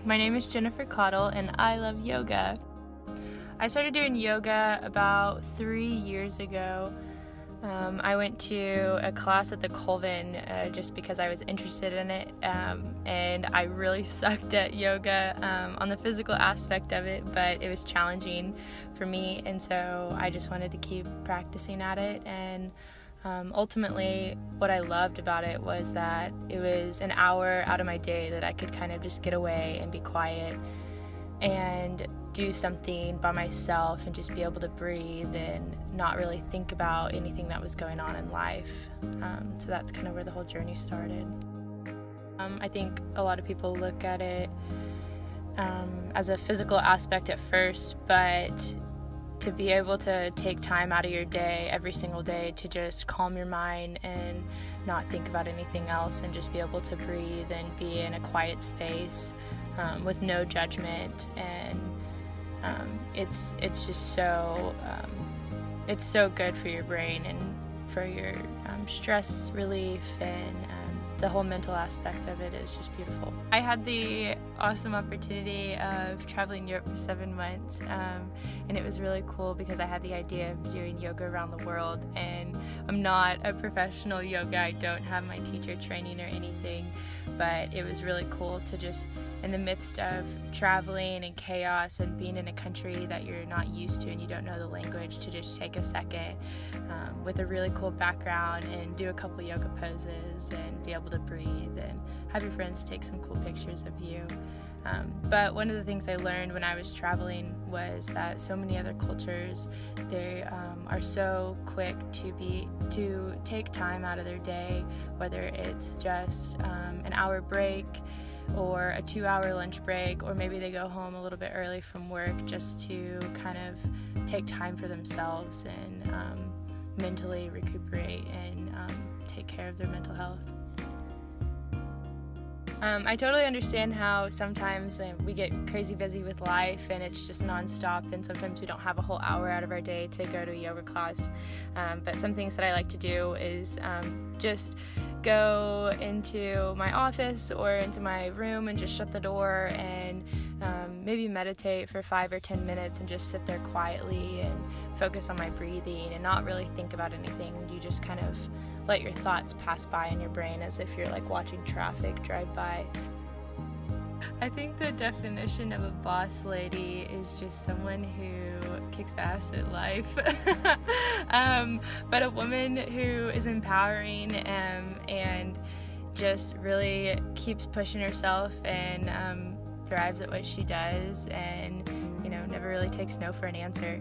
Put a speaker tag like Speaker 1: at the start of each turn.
Speaker 1: My name is Jenifer Caudle and I love yoga. I started doing yoga about 3 years ago. I went to a class at the Colvin just because I was interested in it, and I really sucked at yoga on the physical aspect of it, but it was challenging for me, and so I just wanted to keep practicing at it. And ultimately what I loved about it was that it was an hour out of my day that I could kind of just get away and be quiet and do something by myself and just be able to breathe and not really think about anything that was going on in life. So that's kind of where the whole journey started. I think a lot of people look at it as a physical aspect at first, but to be able to take time out of your day every single day to just calm your mind and not think about anything else and just be able to breathe and be in a quiet space with no judgment, and it's just so it's so good for your brain and for your stress relief, and the whole mental aspect of it is just beautiful. I had the awesome opportunity of traveling Europe for 7 months, and it was really cool because I had the idea of doing yoga around the world, and I'm not a professional yoga, I don't have my teacher training or anything, but it was really cool to just, in the midst of traveling and chaos and being in a country that you're not used to and you don't know the language, to just take a second with a really cool background and do a couple yoga poses and be able to breathe and have your friends take some cool pictures of you. But one of the things I learned when I was traveling was that so many other cultures, they are so quick to take time out of their day, whether it's just an hour break or a 2-hour lunch break, or maybe they go home a little bit early from work just to kind of take time for themselves and mentally recuperate and take care of their mental health. I totally understand how sometimes we get crazy busy with life and it's just nonstop, and sometimes we don't have a whole hour out of our day to go to a yoga class. But some things that I like to do is just go into my office or into my room and just shut the door and maybe meditate for 5 or 10 minutes and just sit there quietly and focus on my breathing and not really think about anything. You just kind of let your thoughts pass by in your brain as if you're like watching traffic drive by. I think the definition of a boss lady is just someone who kicks ass at life. But a woman who is empowering and just really keeps pushing herself and thrives at what she does, and never really takes no for an answer.